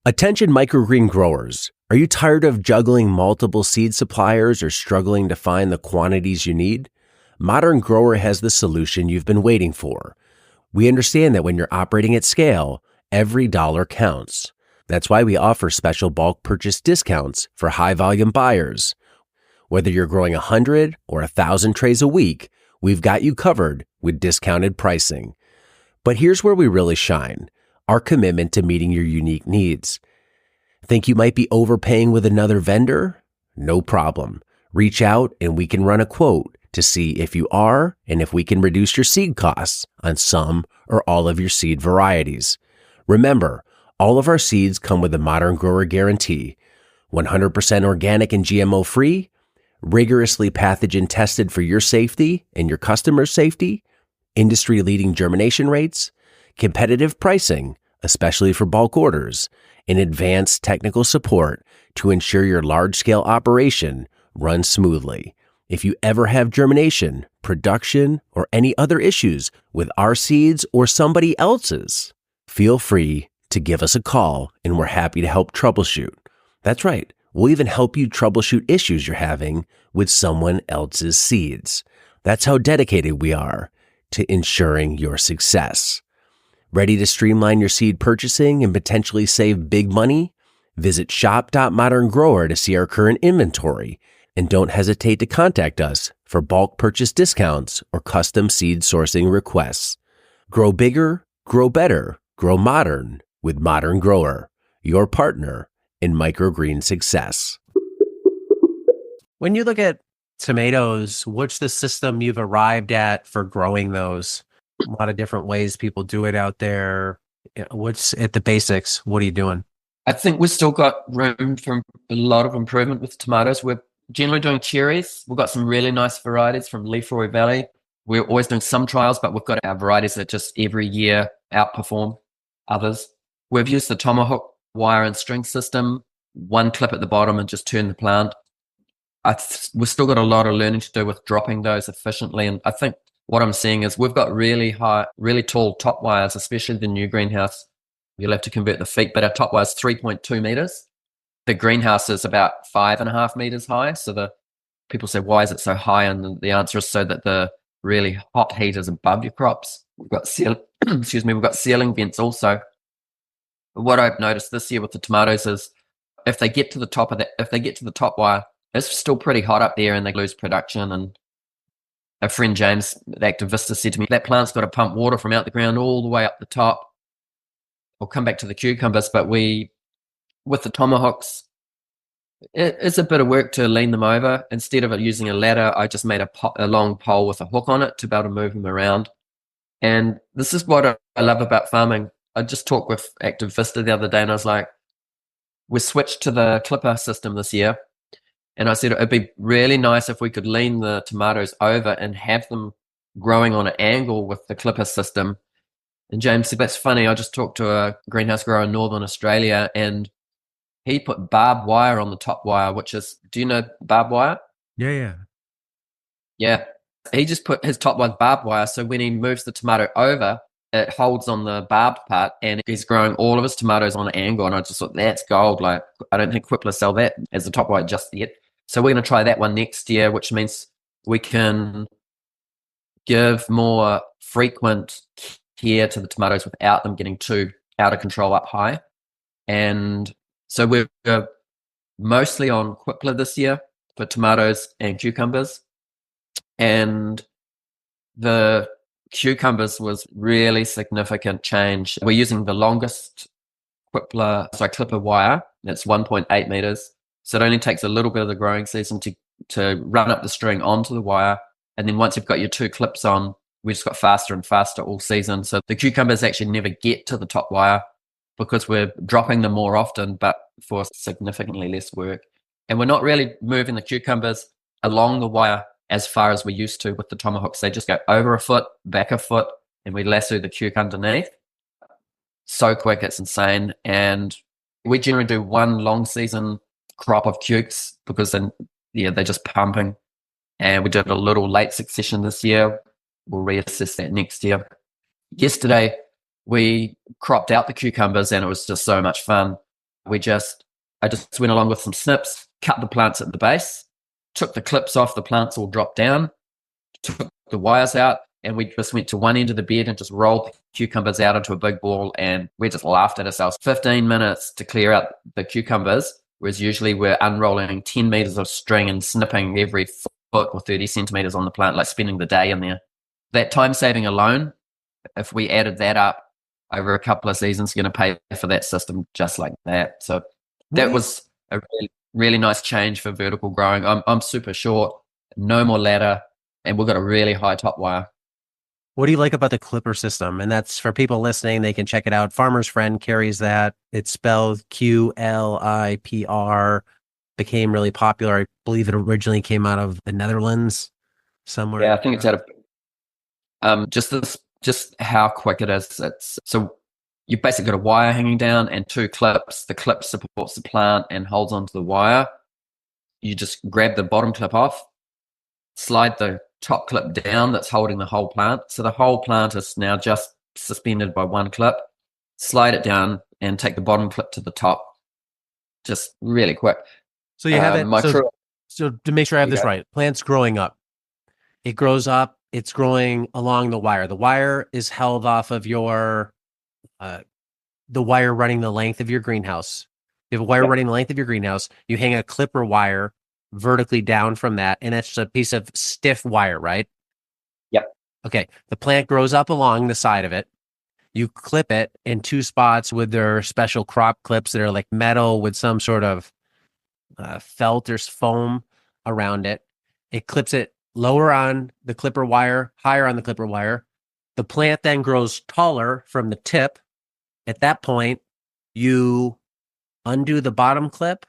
Attention microgreen growers. Are you tired of juggling multiple seed suppliers or struggling to find the quantities you need? Modern Grower has the solution you've been waiting for. We understand that when you're operating at scale, every dollar counts. That's why we offer special bulk purchase discounts for high volume buyers. Whether you're growing 100 or 1,000 trays a week, we've got you covered with discounted pricing. But here's where we really shine: our commitment to meeting your unique needs. Think you might be overpaying with another vendor? No problem. Reach out and we can run a quote to see if you are and if we can reduce your seed costs on some or all of your seed varieties. Remember, all of our seeds come with a Modern Grower guarantee: 100% organic and GMO free, rigorously pathogen tested for your safety and your customers' safety, industry-leading germination rates, competitive pricing, especially for bulk orders, and advanced technical support to ensure your large-scale operation runs smoothly. If you ever have germination, production, or any other issues with our seeds or somebody else's, feel free to give us a call and we're happy to help troubleshoot. That's right, we'll even help you troubleshoot issues you're having with someone else's seeds. That's how dedicated we are to ensuring your success. Ready to streamline your seed purchasing and potentially save big money? Visit shop.moderngrower to see our current inventory, and don't hesitate to contact us for bulk purchase discounts or custom seed sourcing requests. Grow bigger, grow better, grow modern with Modern Grower, your partner in microgreen success. When you look at tomatoes, what's the system you've arrived at for growing those? A lot of different ways people do it out there. What's at the basics? What are you doing? I think we've still got room for a lot of improvement with tomatoes. We're generally doing cherries. We've got some really nice varieties from Leafroy Valley. We're always doing some trials, but we've got our varieties that just every year outperform others. We've used the tomahawk wire and string system, one clip at the bottom and just turn the plant. We've still got a lot of learning to do with dropping those efficiently. And I think what I'm seeing is we've got really high, really tall top wires, especially the new greenhouse. You'll have to convert the feet, but our top wire is 3.2 meters. The greenhouse is about 5.5 meters high. So the people say, why is it so high? And the answer is so that the really hot heat is above your crops. We've got we've got ceiling vents also. What I've noticed this year with the tomatoes is if they get to the top wire, it's still pretty hot up there and they lose production. And a friend, James, the Activista, said to me, that plant's got to pump water from out the ground all the way up the top. I'll come back to the cucumbers, but with the tomahawks, it's a bit of work to lean them over. Instead of using a ladder, I just made a long pole with a hook on it to be able to move them around. And this is what I love about farming. I just talked with Activista the other day and I was like, we switched to the Qlipr system this year. And I said, it'd be really nice if we could lean the tomatoes over and have them growing on an angle with the Qlipr system. And James said, that's funny. I just talked to a greenhouse grower in Northern Australia and he put barbed wire on the top wire, which is, do you know barbed wire? Yeah. He just put his top wire barbed wire. So when he moves the tomato over, it holds on the barbed part and he's growing all of his tomatoes on an angle. And I just thought, that's gold. Like, I don't think Qlipr sell that as the top wire just yet. So we're going to try that one next year, which means we can give more frequent care to the tomatoes without them getting too out of control up high. And so we're mostly on Qlipr this year for tomatoes and cucumbers. And the cucumbers was really significant change. We're using the longest Qlipr wire. That's 1.8 meters. So it only takes a little bit of the growing season to run up the string onto the wire. And then once you've got your two clips on, we just got faster and faster all season. So the cucumbers actually never get to the top wire because we're dropping them more often, but for significantly less work. And we're not really moving the cucumbers along the wire as far as we used to with the tomahawks. They just go over a foot, back a foot, and we lasso the cuke underneath. So quick, it's insane. And we generally do one long season crop of cukes because then, they're just pumping. And we did a little late succession this year. We'll reassess that next year. Yesterday, we cropped out the cucumbers and it was just so much fun. I just went along with some snips, cut the plants at the base, took the clips off, the plants all dropped down, took the wires out, and we just went to one end of the bed and just rolled the cucumbers out into a big ball, and we just laughed at ourselves. 15 minutes to clear out the cucumbers, whereas usually we're unrolling 10 meters of string and snipping every foot or 30 centimeters on the plant, like spending the day in there. That time saving alone, if we added that up over a couple of seasons, going to pay for that system just like that. So that was a really, really nice change for vertical growing. I'm super short, no more ladder, and we've got a really high top wire. What do you like about the Qlipr system? And that's for people listening, they can check it out. Farmer's Friend carries that. It's spelled Qlipr. Became really popular. I believe it originally came out of the Netherlands somewhere. Yeah, I think it's out of just how quick it is. It's so you basically got a wire hanging down and two clips. The clip supports the plant and holds onto the wire. You just grab the bottom clip off, slide the top clip down that's holding the whole plant. So the whole plant is now just suspended by one clip. Slide it down and take the bottom clip to the top. Just really quick. So you have it. So to make sure I have this right, plant's growing up. It grows up. It's growing along the wire. The wire is held off of your, the wire running the length of your greenhouse. You have a wire running the length of your greenhouse. You hang a Qlipr wire vertically down from that, and that's just a piece of stiff wire, right? Yep. Okay. The plant grows up along the side of it. You clip it in two spots with their special crop clips that are like metal with some sort of felt or foam around it. It clips it lower on the Qlipr wire, higher on the Qlipr wire. The plant then grows taller from the tip. At that point, you undo the bottom clip,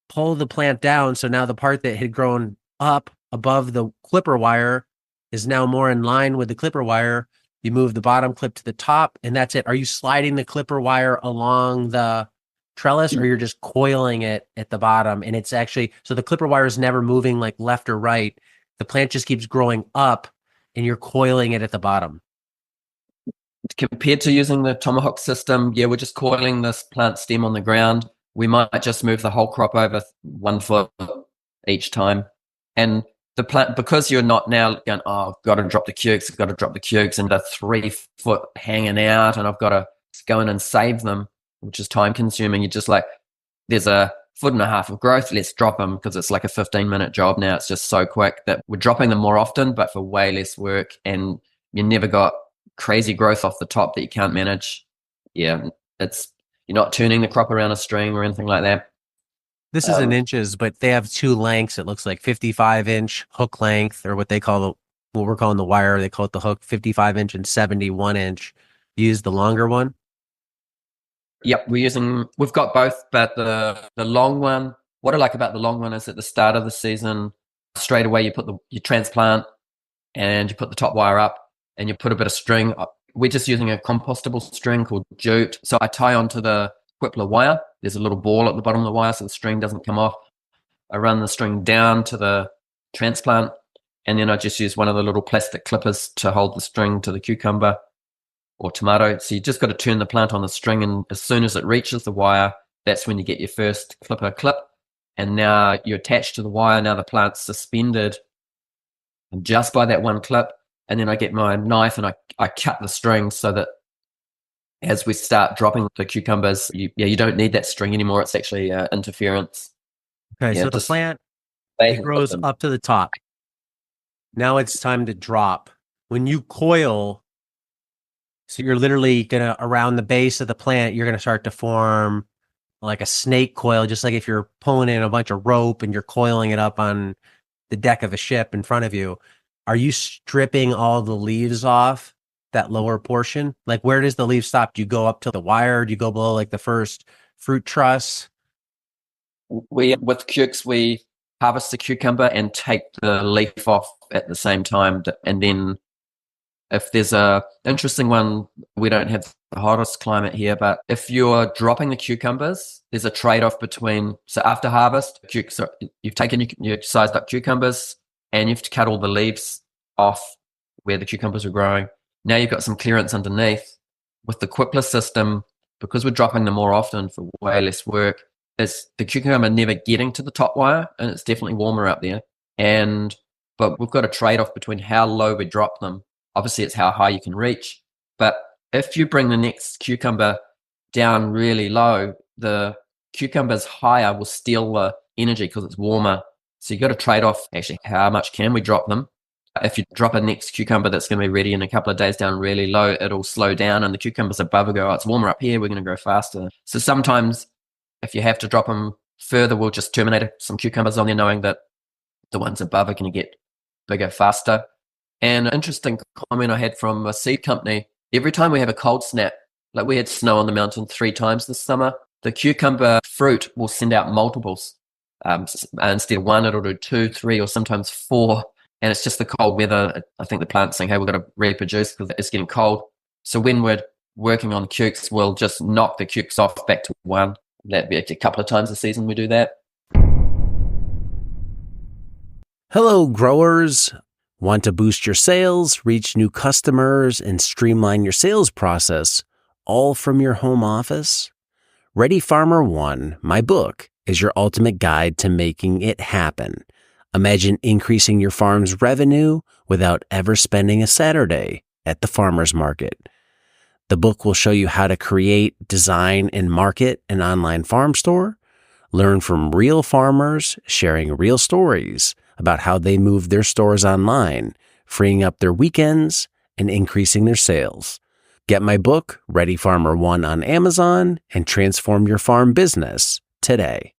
pull the plant down. So now the part that had grown up above the Qlipr wire is now more in line with the Qlipr wire. You move the bottom clip to the top, and that's it. Are you sliding the Qlipr wire along the trellis, or you're just coiling it at the bottom? And it's actually, so the Qlipr wire is never moving like left or right. The plant just keeps growing up, and you're coiling it at the bottom. Compared to using the tomahawk system, yeah, we're just coiling this plant stem on the ground. We might just move the whole crop over 1 foot each time. And the plant, because you're not now going, oh, I've got to drop the cukes, and they're 3 foot hanging out, and I've got to go in and save them, which is time consuming. You're just like, there's a 1.5 foot of growth, let's drop them, because it's like a 15-minute job now. It's just so quick that we're dropping them more often, but for way less work. And you never got crazy growth off the top that you can't manage. Yeah, you're not turning the crop around a string or anything like that. This is in inches, but they have two lengths. It looks like 55-inch hook length, or what we're calling the wire. They call it the hook, 55-inch and 71-inch. Use the longer one. Yep, we've got both, but the long one, what I like about the long one is at the start of the season, straight away you transplant and you put the top wire up and you put a bit of string. We're just using a compostable string called jute. So I tie onto the Qlipr wire. There's a little ball at the bottom of the wire so the string doesn't come off. I run the string down to the transplant, and then I just use one of the little plastic clippers to hold the string to the cucumber or tomato. So you just got to turn the plant on the string, and as soon as it reaches the wire, that's when you get your first Qlipr clip. And now you're attached to the wire. Now the plant's suspended just by that one clip. And then I get my knife and I cut the string so that as we start dropping the cucumbers, you don't need that string anymore. It's actually interference. Okay, so the plant, it grows up to the top. Now it's time to drop. When you coil, so you're literally going to, around the base of the plant, you're going to start to form like a snake coil, just like if you're pulling in a bunch of rope and you're coiling it up on the deck of a ship in front of you. Are you stripping all the leaves off that lower portion? Like, where does the leaf stop? Do you go up to the wire? Do you go below like the first fruit truss? With cukes, we harvest the cucumber and take the leaf off at the same time. And then if there's a interesting one, we don't have the hottest climate here, but if you're dropping the cucumbers, there's a trade-off between, so after harvest, you've taken your sized up cucumbers, and you have to cut all the leaves off where the cucumbers are growing. Now you've got some clearance underneath. With the Qlipr system, because we're dropping them more often for way less work, is the cucumber never getting to the top wire, and it's definitely warmer out there. But we've got a trade-off between how low we drop them. Obviously, it's how high you can reach. But if you bring the next cucumber down really low, the cucumbers higher will steal the energy because it's warmer. So you've got to trade off actually how much can we drop them. If you drop a next cucumber that's going to be ready in a couple of days down really low, it'll slow down, and the cucumbers above will go, oh, it's warmer up here, we're going to grow faster. So sometimes if you have to drop them further, we'll just terminate some cucumbers on there, knowing that the ones above are going to get bigger faster. And an interesting comment I had from a seed company, every time we have a cold snap, like we had snow on the mountain 3 times this summer, the cucumber fruit will send out multiples. Instead of 1, it'll do 2, 3, or sometimes 4. And it's just the cold weather. I think the plant's saying, hey, we've got to reproduce because it's getting cold. So when we're working on cukes, we'll just knock the cukes off back to 1. That'd be a couple of times a season we do that. Hello, growers. Want to boost your sales, reach new customers, and streamline your sales process, all from your home office? Ready Farmer 1, my book, is your ultimate guide to making it happen. Imagine increasing your farm's revenue without ever spending a Saturday at the farmer's market. The book will show you how to create, design, and market an online farm store, learn from real farmers sharing real stories about how they move their stores online, freeing up their weekends and increasing their sales. Get my book, Ready Farmer 1, on Amazon and transform your farm business today.